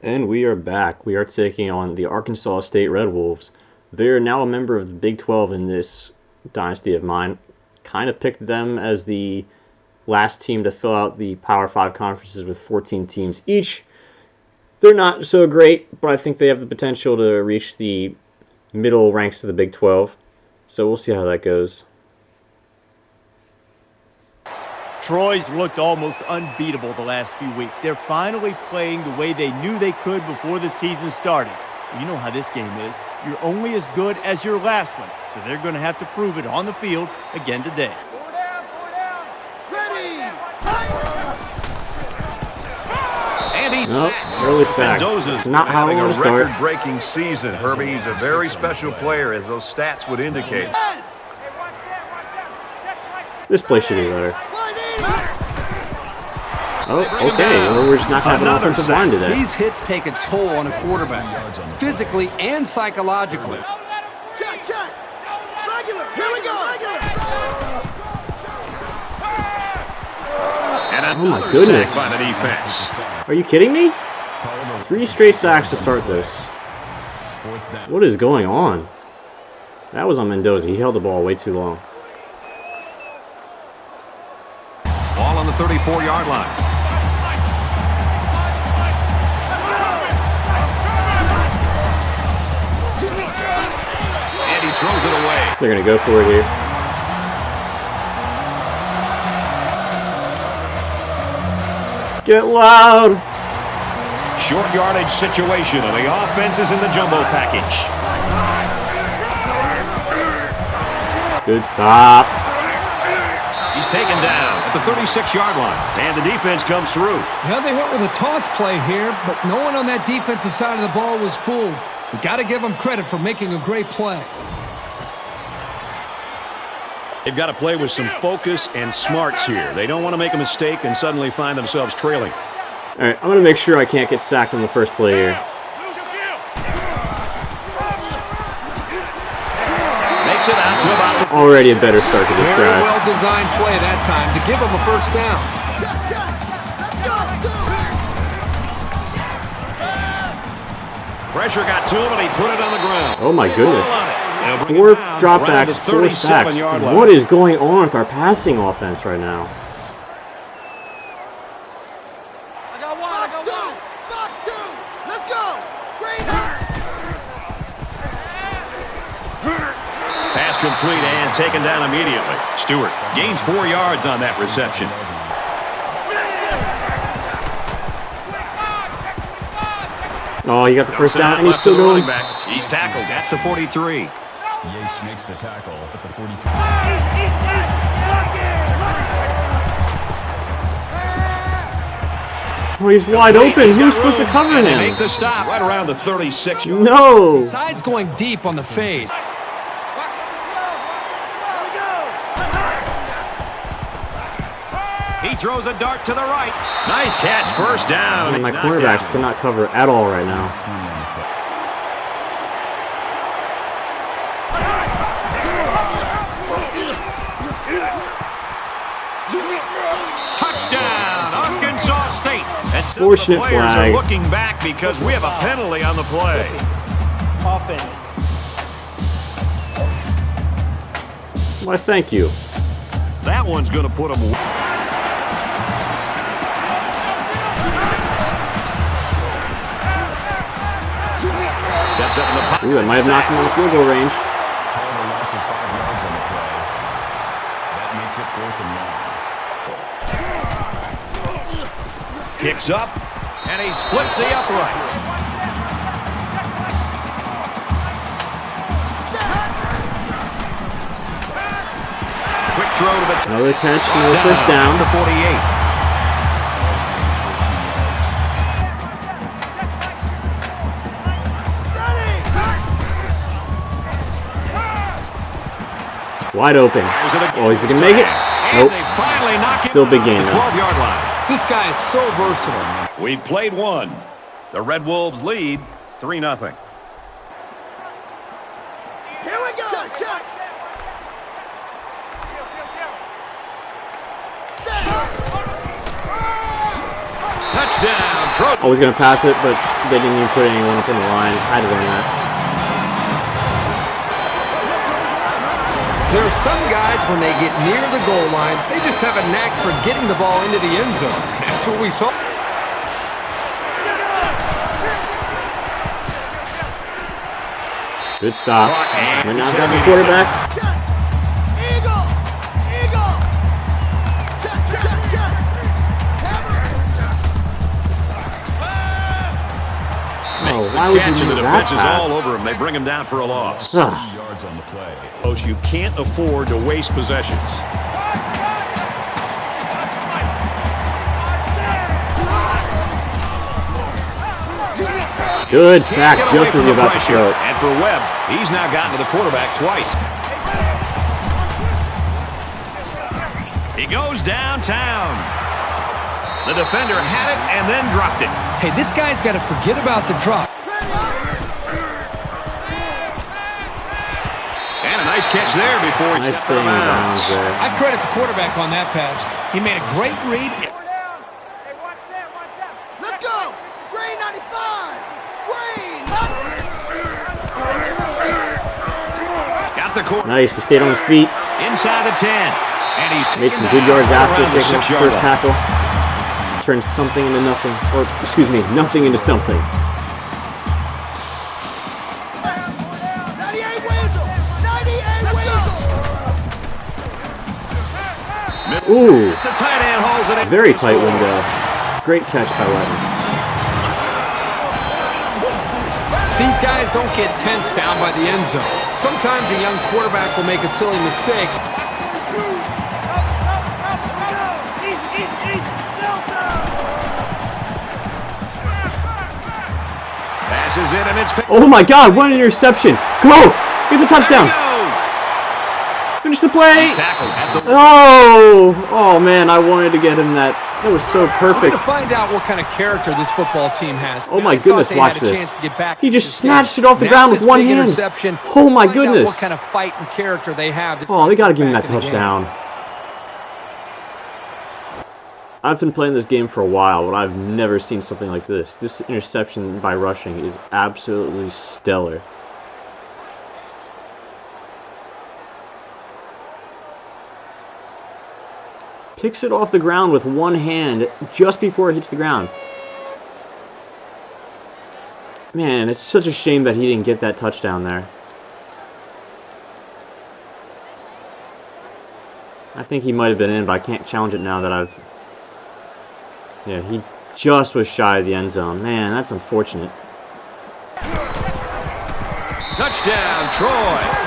And we are back. We are taking on the Arkansas State Red Wolves. They are now a member of the Big 12 in this dynasty of mine. Kind of picked them as the last team to fill out the Power 5 conferences with 14 teams each. They're not so great, but I think they have the potential to reach the middle ranks of the Big 12. So we'll see how that goes. Troy's looked almost unbeatable the last few weeks. They're finally playing the way they knew they could before the season started. You know how this game is. You're only as good as your last one, so they're going to have to prove it on the field again today. And he's sacked. Early sack. It's not how I want to start. Record-breaking season, Herbie. He's a very special player, as those stats would indicate. This play should be better. Oh, okay. Well, we're just not having an offensive line today. These hits take a toll on a quarterback, physically and psychologically. Check. Regular. Here we go. Regular. And Oh my goodness. sack by the defense. Are you kidding me? 3 straight sacks to start this. What is going on? That was on Mendoza. He held the ball way too long. Ball on the 34-yard line. And he throws it away. They're going to go for it here. Get loud! Short yardage situation, and the offense is in the jumbo package. Good stop. He's taken down at the 36-yard line, and the defense comes through. Yeah, they went with a toss play here, but no one on that defensive side of the ball was fooled. You got to give them credit for making a great play. They've got to play with some focus and smarts here. They don't want to make a mistake and suddenly find themselves trailing. All right, I'm going to make sure I can't get sacked on the first play here. Makes it out to about the Already a better start to this Very drive. well-designed play that time to give them a first down. pressure got to him, and he put it on the ground. Oh my goodness. They'll bring 4 it down dropbacks, around the 4 sacks. 37-yard line. What is going on with our passing offense right now? I got one. Box two. Let's go. Pass complete and taken down immediately. Stewart gains 4 yards on that reception. Oh, you got the first down, and he's still going. He's tackled at the 43. Yates makes the tackle at the 43. Oh, he's wide open. Who's supposed to cover And they make him? the stop right around the 36. No. Side's going deep on the fade. He throws a dart to the right. Nice catch, first down. My It's not cornerbacks down. cannot cover at all right now. Touchdown, Arkansas State. And some Fortunate of the players flag. are looking back because we have a penalty on the play. Offense. Why, thank you. That one's going to put them away. Steps up in the pocket. Ooh, that might have knocked him on the field goal range. However, loss of 5 yards on the play. That makes it 4th and 9. Kicks up, and he splits the uprights. Quick throw to the Another catch, another first down. The 48. Wide open. Oh, is he going to make it? And Nope. they finally knock him Still big out game, at the though. 12-yard line. This guy is so versatile. We played one. The Red Wolves lead 3-0. Here we go. Check. Touchdown, Throw. I was going to pass it, but they didn't even put anyone up in the line. I had to run that. There are some guys, when they get near the goal line, they just have a knack for getting the ball into the end zone. That's what we saw. Good stop. Right now, got the quarterback. Check. Eagle. Eagle. Check, check, check, check. Oh, Makes the why would catch, you and the use that defense is all pass? over him. They bring him down for a loss. Ugh. Yards on the play. You can't afford to waste possessions. Good sack Get away just as from you're the about to pressure. throw it. And for Webb, he's now gotten to the quarterback twice. He goes downtown. The defender had it and then dropped it. Hey, this guy's got to forget about the drop. And a nice catch there before he Nice stepped out of staying in bounds. bounds there. I credit the quarterback on that pass. He made a great read. Let's go. Green 95. Green. Got the quarter Nice. He stayed on his feet. inside the 10. And he's Made some good yards after shaking off the first tackle. Turned something into nothing. Or, excuse me, nothing into something. 98 Weasel. 98 Weasel. Ooh, The tight end holds it in. very tight window. Great catch by Webb. These guys don't get tense down by the end zone. Sometimes a young quarterback will make a silly mistake. Passes in and it's picked. Oh my God, what an interception. Go! Get the touchdown. Finish the play. He's tackled at the Oh man, I wanted to get him that. That was so We're going perfect. to find out what kind of character this football team has. Oh my I thought goodness, they watch had a this. chance to get back He into just this snatched game. it off the Now ground with this one big hand. interception, Oh my let's find out goodness. what kind of fight and character they have. to Oh, they got to give him get that back in the game. touchdown. I've been playing this game for a while, but I've never seen something like this. This interception by rushing is absolutely stellar. Picks it off the ground with one hand just before it hits the ground. Man, it's such a shame that he didn't get that touchdown there. I think he might have been in, but I can't challenge it now that I've... Yeah, he just was shy of the end zone. Man, that's unfortunate. touchdown, Troy.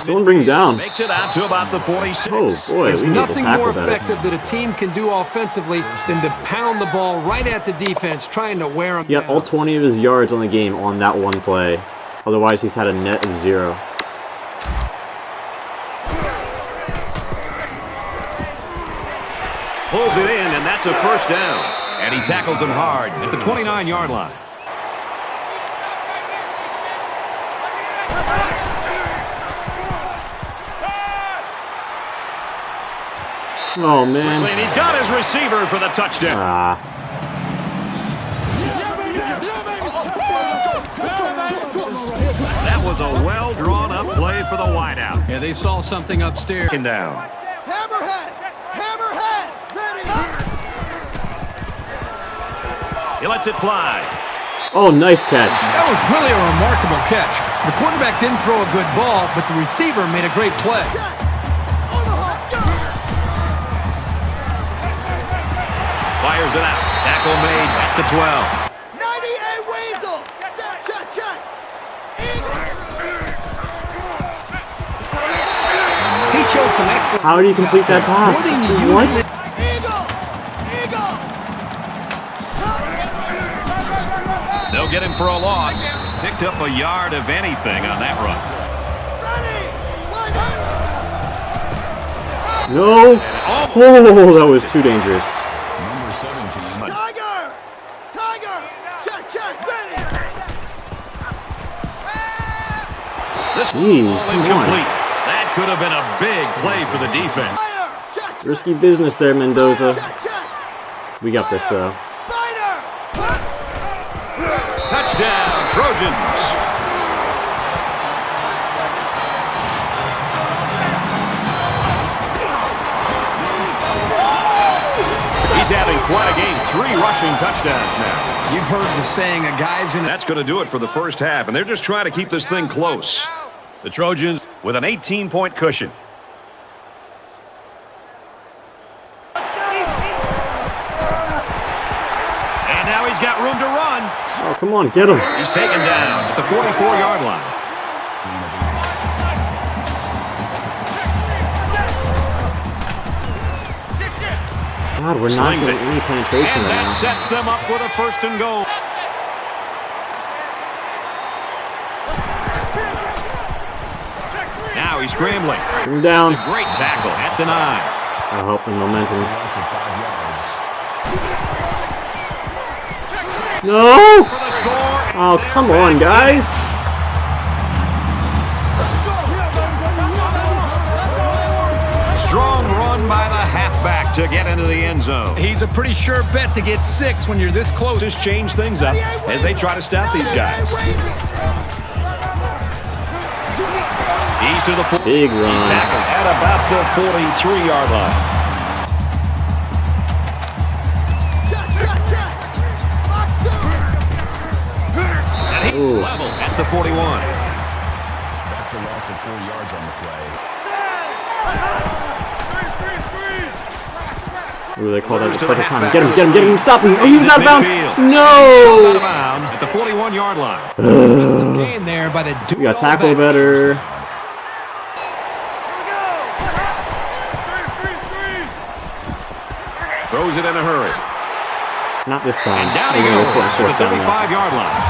Someone bring him down. Makes it out to about the 46. Oh boy, There's we need to nothing more tackle better. effective that a team can do offensively than to pound the ball right at the defense, trying to wear them He got down. all 20 of his yards on the game on that one play. Otherwise, he's had a net of 0. Pulls it in, and that's a first down. And he tackles him hard at the 29-yard line. Oh man. And he's got his receiver for the touchdown. Ah. That was a well-drawn-up play for the wideout. Yeah, they saw something upstairs. Second down. Hammerhead! Hammerhead! Ready! He lets it fly. Oh, nice catch. That was really a remarkable catch. The quarterback didn't throw a good ball, but the receiver made a great play. Omaha! Let's go! Fires it out. Tackle made at the 12. 98 Weasel! Check, check, check! Eagle! He showed some excellent... How did he complete that pass? More than you What? usually- Eagle! Eagle! They'll get him for a loss. Picked up a yard of anything on that run. Ready! Line No. Oh, that was too dangerous. Number 17. Tiger! Tiger! Check, check! Ready! This Jeez, come incomplete. on. That could have been a big play for the defense. Risky business there, Mendoza. We got this, though. Touchdown, Trojans. He's having quite a game. 3 rushing touchdowns now. You've heard the saying, a guy's in. That's going to do it for the first half, and they're just trying to keep this thing close. The Trojans with an 18-point cushion. And now he's got room to run. Oh, come on, get him. He's taken down at the 44-yard line. God, we're not getting any penetration And right that now. sets them up with a 1st and goal. Now he's scrambling. Bring him down. Great tackle at the 9. That'll help the momentum. Loss of 5 yards. No! For the score. Oh, come on, guys. Strong run by the halfback to get into the end zone. He's a pretty sure bet to get 6 when you're this close. Just change things up as they try to stop these guys. He's to the full. Big run. He's tackled at about the 43-yard line. And he's Ooh. leveled at the 41. That's a loss of 4 yards on the play. Ooh, they call that the To the perfect time. halfback. Get him, get him, get him. Stop him. Oh, he's out of bounds. Midfield. Out No! of bounds at the 41-yard line. Some gain there by the We got tackle better. Throws it in a hurry. Not this time. And down he We're goes gonna go for a at fourth the down now. 35-yard line.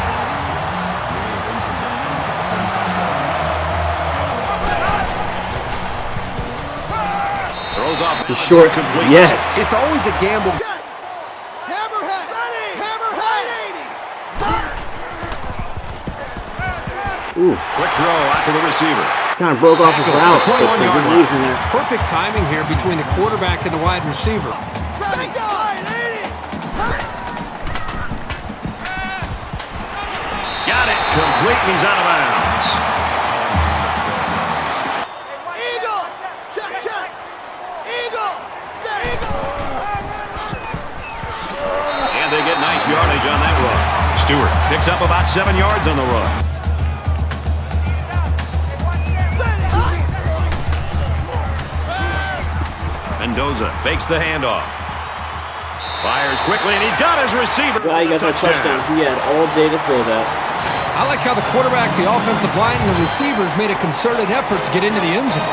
Throws off. He's short. Complete. Yes. It's always a gamble. Hammerhead! Ready! Hammerhead! Ooh, Quick throw out to the receiver. kind of broke off his route, but for 21-yard good line. reason there. Perfect timing here between the quarterback and the wide receiver. Ready! Got it. Complete. And he's out of bounds. Eagle! Check, check! Eagle! Say Eagle! And they get nice yardage on that run. Stewart picks up about 7 yards on the run. Mendoza fakes the handoff. Fires quickly, and he's got his receiver. Glad you got that touchdown. He had all day to throw that. I like how the quarterback, the offensive line, and the receivers made a concerted effort to get into the end zone.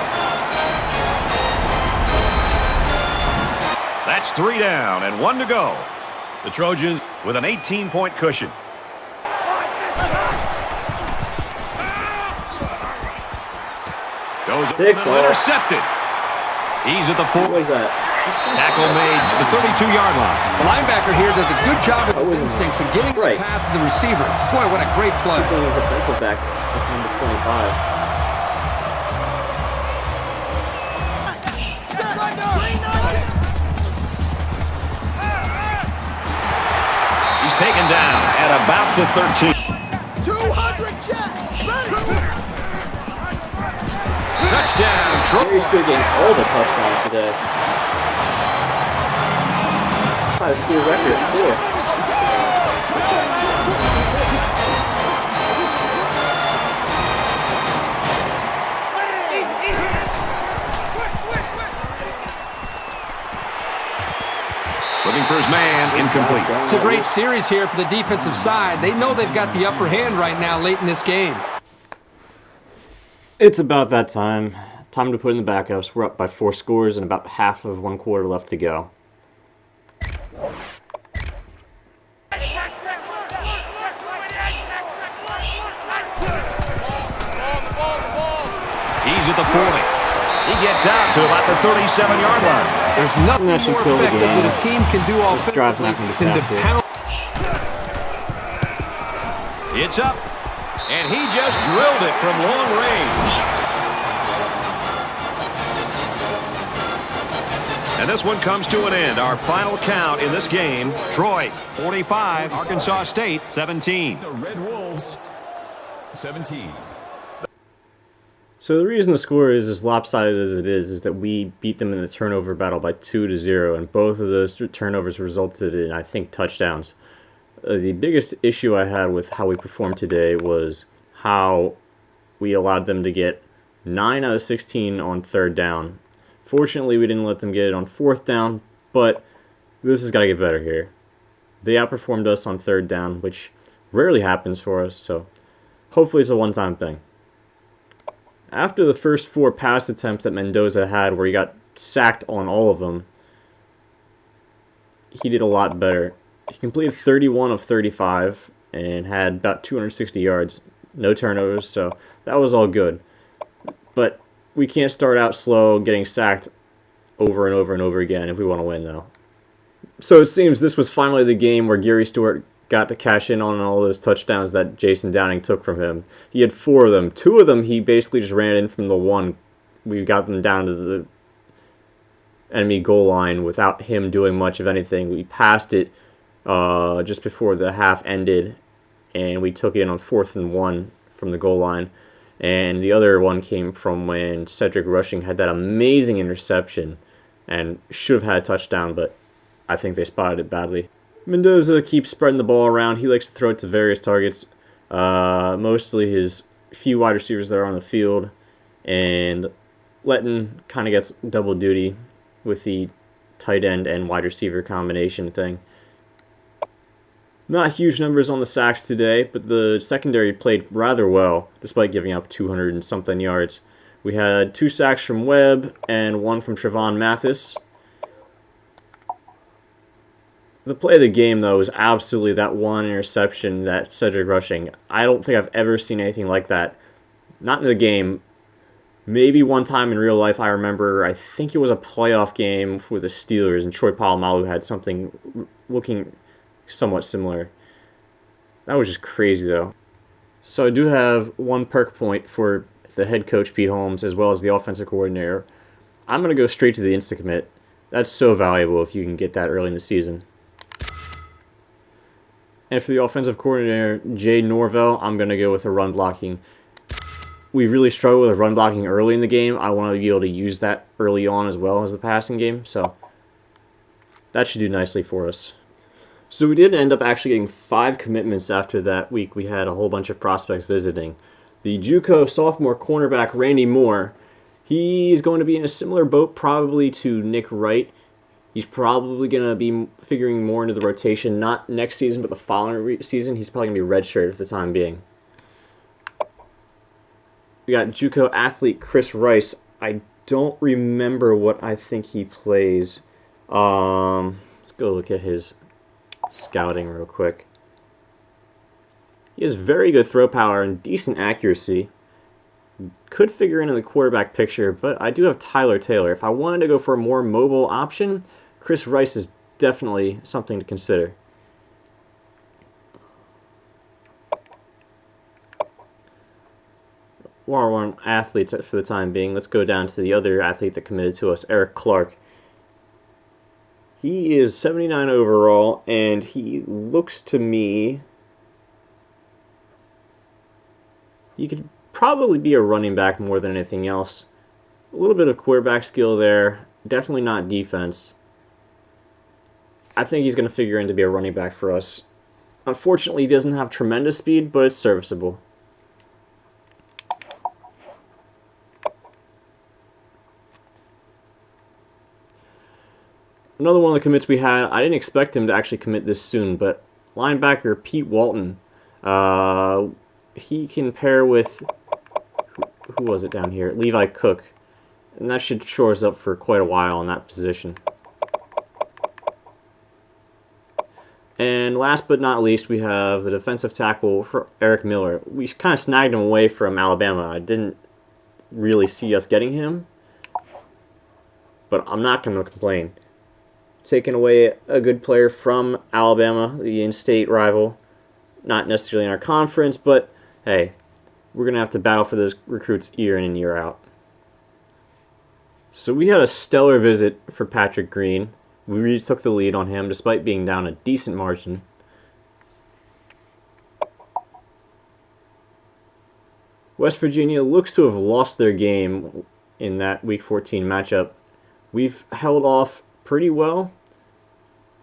That's 3 down and 1 to go. The Trojans with an 18-point cushion. Goes up Picked and off. intercepted. He's at the 4. What was that? Tackle made at the 32-yard line. The linebacker here does a good job with That his wasn't instincts and getting right. the path to the receiver. Boy, what a great play. I think he's offensive back, number 25. He's taken down at about the 13. 200 check! Ready! Touchdown, Troy. He's still getting all the touchdowns today. High school record, 4. Looking for his man, incomplete. It's a great series here for the defensive side. They know they've got the upper hand right now late in this game. It's about that time. Time to put in the backups. We're up by 4 scores and about half of 1 quarter left to go. He's at the 40. He gets out to about the 37-yard line. There's nothing That should more kill the effective game. that a team can do This drive's offensively not gonna be than to stopped here. It's pound. up. And he just drilled it from long range. And this one comes to an end. Our final count in this game, Troy 45, Arkansas State 17. The Red Wolves, 17. So the reason the score is as lopsided as it is that we beat them in the turnover battle by 2-0, and both of those turnovers resulted in, I think, touchdowns. The biggest issue I had with how we performed today was how we allowed them to get 9 out of 16 on third down. Fortunately, we didn't let them get it on fourth down, but this has got to get better here. They outperformed us on third down, which rarely happens for us, so hopefully it's a one-time thing. After the first 4 pass attempts that Mendoza had, where he got sacked on all of them, he did a lot better. He completed 31 of 35 and had about 260 yards, no turnovers, so that was all good. But we can't start out slow getting sacked over and over and over again if we want to win, though. So it seems this was finally the game where Gary Stewart got to cash in on all those touchdowns that Jason Downing took from him. He had 4 of them. 2 of them he basically just ran in from the one. We got them down to the enemy goal line without him doing much of anything. We passed it just before the half ended, and we took it in on 4th and 1 from the goal line. And the other one came from when Cedric Rushing had that amazing interception and should have had a touchdown, but I think they spotted it badly. Mendoza keeps spreading the ball around. He likes to throw it to various targets, mostly his few wide receivers that are on the field, and Letton kind of gets double duty with the tight end and wide receiver combination thing. Not huge numbers on the sacks today, but the secondary played rather well, despite giving up 200 and something yards. We had 2 sacks from Webb and 1 from Trevon Mathis. The play of the game, though, was absolutely that one interception that Cedric Rushing. I don't think I've ever seen anything like that. Not in the game. Maybe one time in real life I remember, I think it was a playoff game for the Steelers, and Troy Polamalu had something looking somewhat similar. That was just crazy, though. So I do have one perk point for the head coach, Pete Holmes, as well as the offensive coordinator. I'm going to go straight to the insta-commit. That's so valuable if you can get that early in the season. And for the offensive coordinator, Jay Norvell, I'm going to go with a run blocking. We really struggle with run blocking early in the game. I want to be able to use that early on as well as the passing game, so that should do nicely for us. So we did end up actually getting 5 commitments after that week. We had a whole bunch of prospects visiting. The JUCO sophomore cornerback, Randy Moore, he's going to be in a similar boat probably to Nick Wright. He's probably going to be figuring more into the rotation, not next season, but the following season. He's probably going to be redshirted for the time being. We got JUCO athlete Chris Rice. I don't remember what I think he plays. Let's go look at his scouting real quick. He has very good throw power and decent accuracy. Could figure into the quarterback picture, but I do have Tyler Taylor. If I wanted to go for a more mobile option, Chris Rice is definitely something to consider. While we're on athletes for the time being, let's go down to the other athlete that committed to us, Eric Clark. He is 79 overall, and he looks to me... he could probably be a running back more than anything else. A little bit of quarterback skill there. Definitely not defense. I think he's going to figure in to be a running back for us. Unfortunately, he doesn't have tremendous speed, but it's serviceable. Another one of the commits we had, I didn't expect him to actually commit this soon, but linebacker Pete Walton, he can pair with, who was it down here? Levi Cook, and that should shore us up for quite a while in that position. And last but not least, we have the defensive tackle for Eric Miller. We kind of snagged him away from Alabama. I didn't really see us getting him, but I'm not going to complain. Taking away a good player from Alabama, the in-state rival, not necessarily in our conference, but hey, we're going to have to battle for those recruits year in and year out. So we had a stellar visit for Patrick Green. We really took the lead on him despite being down a decent margin. West Virginia looks to have lost their game in that Week 14 matchup. We've held off pretty well,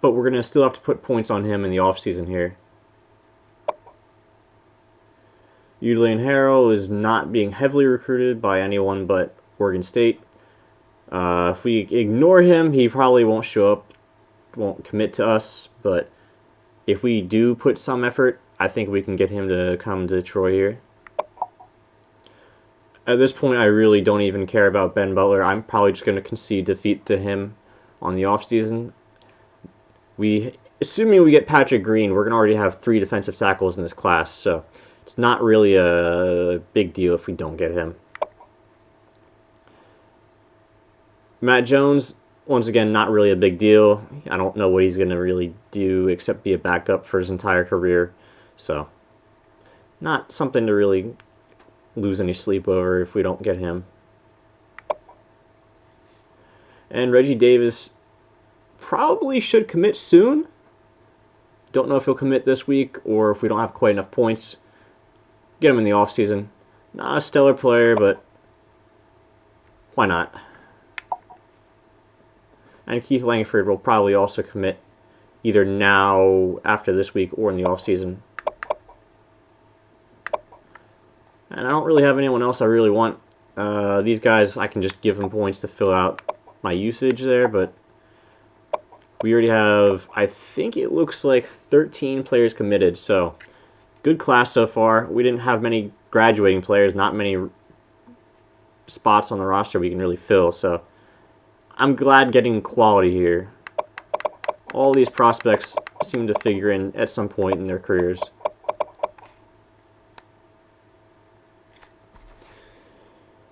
but we're going to still have to put points on him in the offseason here. Udlane Harrell is not being heavily recruited by anyone but Oregon State. If we ignore him, he probably won't show up, won't commit to us, but if we do put some effort, I think we can get him to come to Troy here. At this point, I really don't even care about Ben Butler. I'm probably just going to concede defeat to him on the offseason. Assuming we get Patrick Green, we're going to already have 3 defensive tackles in this class, so it's not really a big deal if we don't get him. Matt Jones, once again, not really a big deal. I don't know what he's going to really do except be a backup for his entire career, so not something to really lose any sleep over if we don't get him. And Reggie Davis probably should commit soon. Don't know if he'll commit this week or if we don't have quite enough points. Get him in the offseason. Not a stellar player, but why not? And Keith Langford will probably also commit either now, after this week, or in the offseason. And I don't really have anyone else I really want. These guys, I can just give them points to fill out my usage there, but we already have, I think it looks like 13 players committed, so good class so far. We didn't have many graduating players, not many spots on the roster we can really fill, so I'm glad getting quality here. All these prospects seem to figure in at some point in their careers.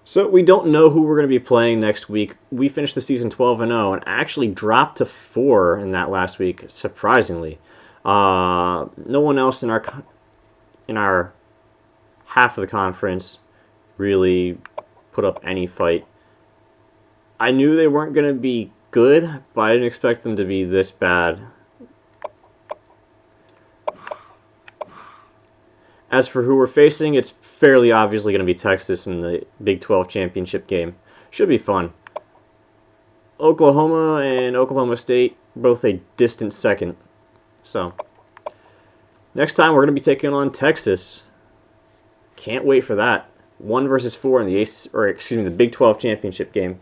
So we don't know who we're going to be playing next week. We finished the season 12-0 and actually dropped to 4 in that last week, surprisingly. No one else in our half of the conference really put up any fight. I knew they weren't going to be good, but I didn't expect them to be this bad. As for who we're facing, it's fairly obviously going to be Texas in the Big 12 championship game. Should be fun. Oklahoma and Oklahoma State, both a distant second. So, next time we're going to be taking on Texas. Can't wait for that. 1 versus 4 in the Big 12 championship game.